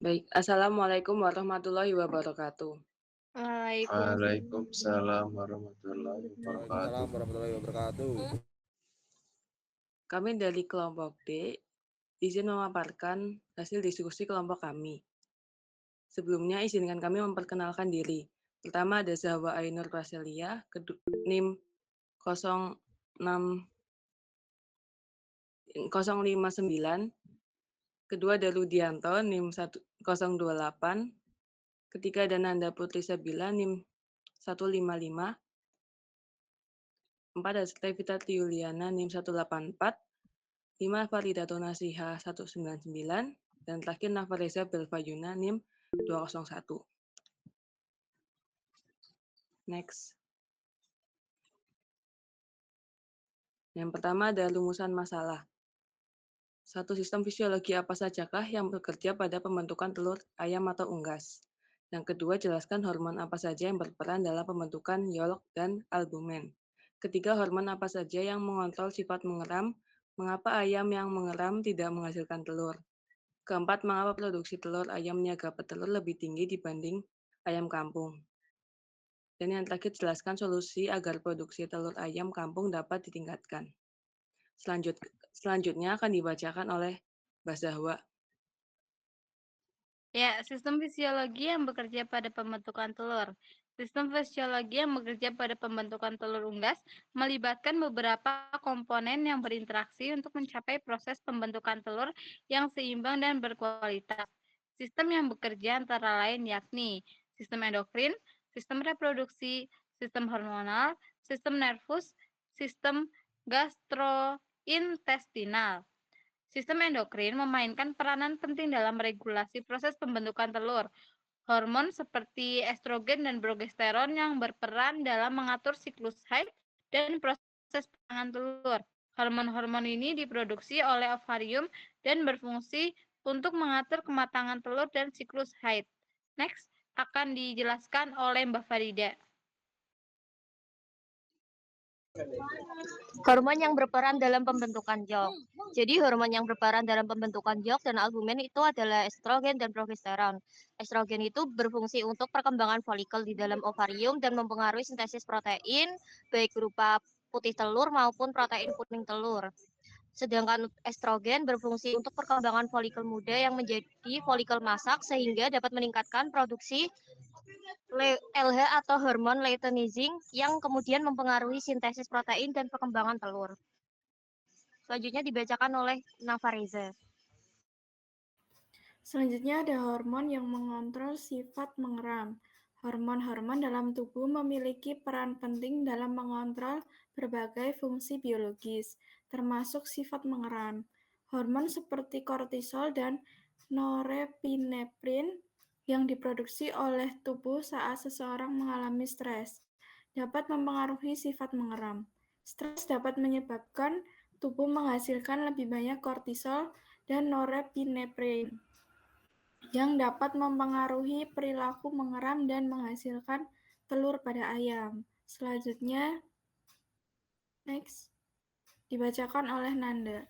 Baik, assalamualaikum warahmatullahi wabarakatuh. Waalaikumsalam. Waalaikumsalam warahmatullahi Waalaikumsalam wabarakatuh. warahmatullahi wabarakatuh. Kami dari kelompok D izin memaparkan hasil diskusi kelompok kami. Sebelumnya izinkan kami memperkenalkan diri. Pertama ada Zahwa Ainur Praselia, NIM 06 059. Kedua ada Rudianto, NIM 028. Ketiga ada Nanda Putri Sabila, NIM 155. 4 ada Stevita Tiuliana, NIM 184. 5 Faridatun Nasiha 199, dan terakhir Nafareza Belvayuna NIM 201. Next. Yang pertama ada rumusan masalah. Satu sistem fisiologi apa sajakah yang bekerja pada pembentukan telur ayam atau unggas? Yang kedua, jelaskan hormon apa saja yang berperan dalam pembentukan yolk dan albumen. Ketiga, hormon apa saja yang mengontrol sifat mengeram? Mengapa ayam yang mengeram tidak menghasilkan telur? Keempat, mengapa produksi telur ayam niaga petelur lebih tinggi dibanding ayam kampung? Dan yang terakhir, jelaskan solusi agar produksi telur ayam kampung dapat ditingkatkan. Selanjutnya akan dibacakan oleh Mbak Zahwa. Ya, sistem fisiologi yang bekerja pada pembentukan telur. Sistem fisiologi yang bekerja pada pembentukan telur unggas melibatkan beberapa komponen yang berinteraksi untuk mencapai proses pembentukan telur yang seimbang dan berkualitas. Sistem yang bekerja antara lain yakni sistem endokrin, sistem reproduksi, sistem hormonal, sistem nervus, sistem gastrointestinal. Sistem endokrin memainkan peranan penting dalam regulasi proses pembentukan telur. Hormon seperti estrogen dan progesteron yang berperan dalam mengatur siklus haid dan proses penanganan telur. Hormon-hormon ini diproduksi oleh ovarium dan berfungsi untuk mengatur kematangan telur dan siklus haid. Next, akan dijelaskan oleh Mbak Farida. Hormon yang berperan dalam pembentukan yolk. Jadi hormon yang berperan dalam pembentukan yolk dan albumen itu adalah estrogen dan progesteron. Estrogen itu berfungsi untuk perkembangan folikel di dalam ovarium dan mempengaruhi sintesis protein baik berupa putih telur maupun protein kuning telur. Sedangkan estrogen berfungsi untuk perkembangan folikel muda yang menjadi folikel masak sehingga dapat meningkatkan produksi LH atau hormon luteinizing yang kemudian mempengaruhi sintesis protein dan perkembangan telur. Selanjutnya dibacakan oleh Nafareza. Selanjutnya ada hormon yang mengontrol sifat mengeram. Hormon-hormon dalam tubuh memiliki peran penting dalam mengontrol berbagai fungsi biologis, termasuk sifat mengeram. Hormon seperti kortisol dan norepinefrin yang diproduksi oleh tubuh saat seseorang mengalami stres dapat mempengaruhi sifat mengeram. Stres dapat menyebabkan tubuh menghasilkan lebih banyak kortisol dan norepinefrin yang dapat mempengaruhi perilaku mengeram dan menghasilkan telur pada ayam. Selanjutnya, next, dibacakan oleh Nanda.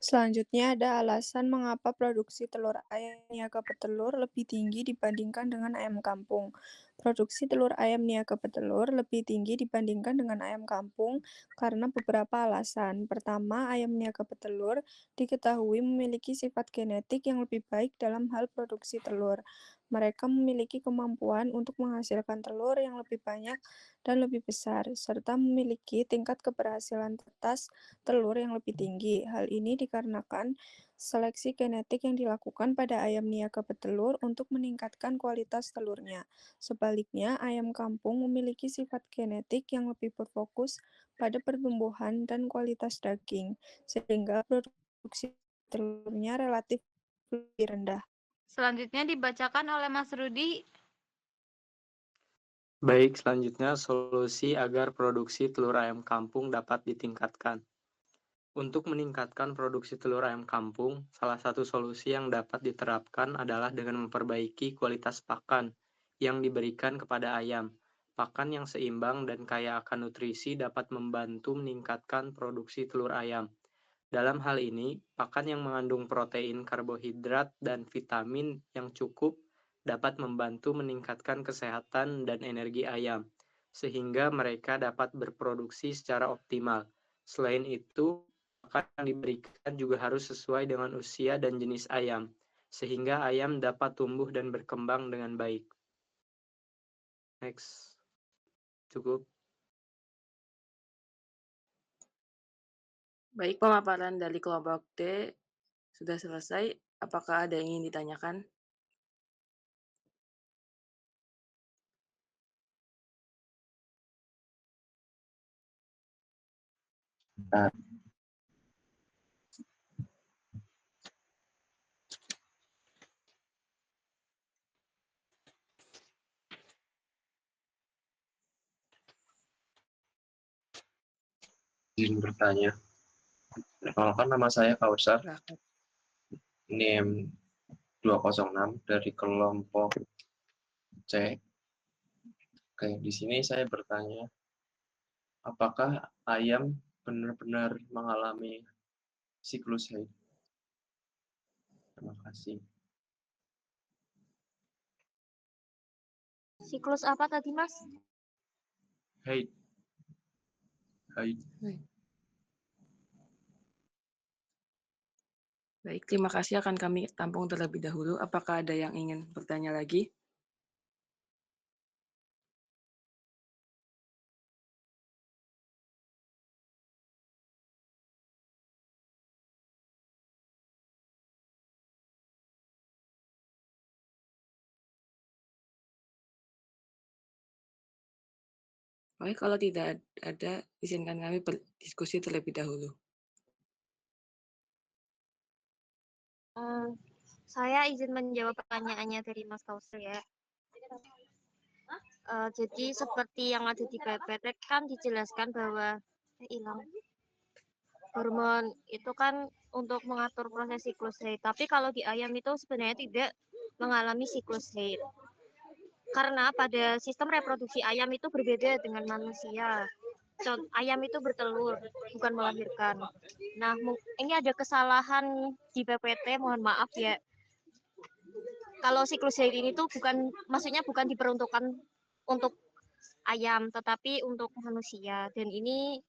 Selanjutnya ada alasan mengapa produksi telur ayam niaga petelur lebih tinggi dibandingkan dengan ayam kampung. Produksi telur ayam niaga petelur lebih tinggi dibandingkan dengan ayam kampung karena beberapa alasan. Pertama, ayam niaga petelur diketahui memiliki sifat genetik yang lebih baik dalam hal produksi telur. Mereka memiliki kemampuan untuk menghasilkan telur yang lebih banyak dan lebih besar, serta memiliki tingkat keberhasilan tetas telur yang lebih tinggi. Hal ini dikarenakan seleksi genetik yang dilakukan pada ayam niaga petelur untuk meningkatkan kualitas telurnya. Sebaliknya, ayam kampung memiliki sifat genetik yang lebih berfokus pada pertumbuhan dan kualitas daging, sehingga produksi telurnya relatif lebih rendah. Selanjutnya dibacakan oleh Mas Rudi. Baik, selanjutnya solusi agar produksi telur ayam kampung dapat ditingkatkan. Untuk meningkatkan produksi telur ayam kampung, salah satu solusi yang dapat diterapkan adalah dengan memperbaiki kualitas pakan yang diberikan kepada ayam. Pakan yang seimbang dan kaya akan nutrisi dapat membantu meningkatkan produksi telur ayam. Dalam hal ini, pakan yang mengandung protein, karbohidrat, dan vitamin yang cukup dapat membantu meningkatkan kesehatan dan energi ayam, sehingga mereka dapat berproduksi secara optimal. Selain itu, pakan yang diberikan juga harus sesuai dengan usia dan jenis ayam, sehingga ayam dapat tumbuh dan berkembang dengan baik. Next. Cukup. Baik, pemaparan dari kelompok D sudah selesai. Apakah ada yang ingin ditanyakan? Izin bertanya. Perkenalkan, nama saya Kausar. Silahkan. NIM 206 dari kelompok C. Oke, di sini saya bertanya, apakah ayam benar-benar mengalami siklus haid? Terima kasih. Siklus apa tadi, Mas? Haid. Haid. Baik, terima kasih akan kami tampung terlebih dahulu. Apakah ada yang ingin bertanya lagi? Baik, kalau tidak ada, izinkan kami berdiskusi terlebih dahulu. Saya izin menjawab pertanyaannya dari Mas Kausar ya. Jadi seperti yang ada di PPT kan dijelaskan bahwa hilang hormon itu kan untuk mengatur proses siklus haid. Tapi kalau di ayam itu sebenarnya tidak mengalami siklus haid. Karena pada sistem reproduksi ayam itu berbeda dengan manusia. Ayam itu bertelur, bukan melahirkan. Nah, ini ada kesalahan di PPT, mohon maaf ya. Kalau siklus haid ini tuh maksudnya bukan diperuntukkan untuk ayam, tetapi untuk manusia. Dan ini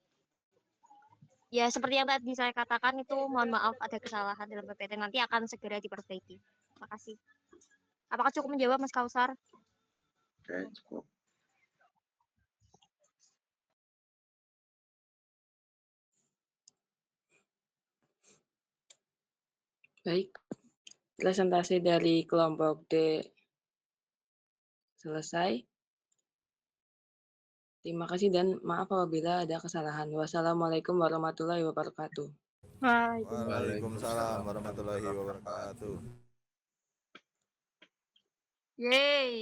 ya seperti yang tadi saya katakan itu, mohon maaf ada kesalahan dalam PPT, nanti akan segera diperbaiki. Terima kasih. Apakah cukup menjawab, Mas Kausar? Oke, cukup. Baik, presentasi dari kelompok D selesai. Terima kasih dan maaf apabila ada kesalahan. Wassalamualaikum warahmatullahi wabarakatuh. Waalaikumsalam warahmatullahi wabarakatuh. Yeay.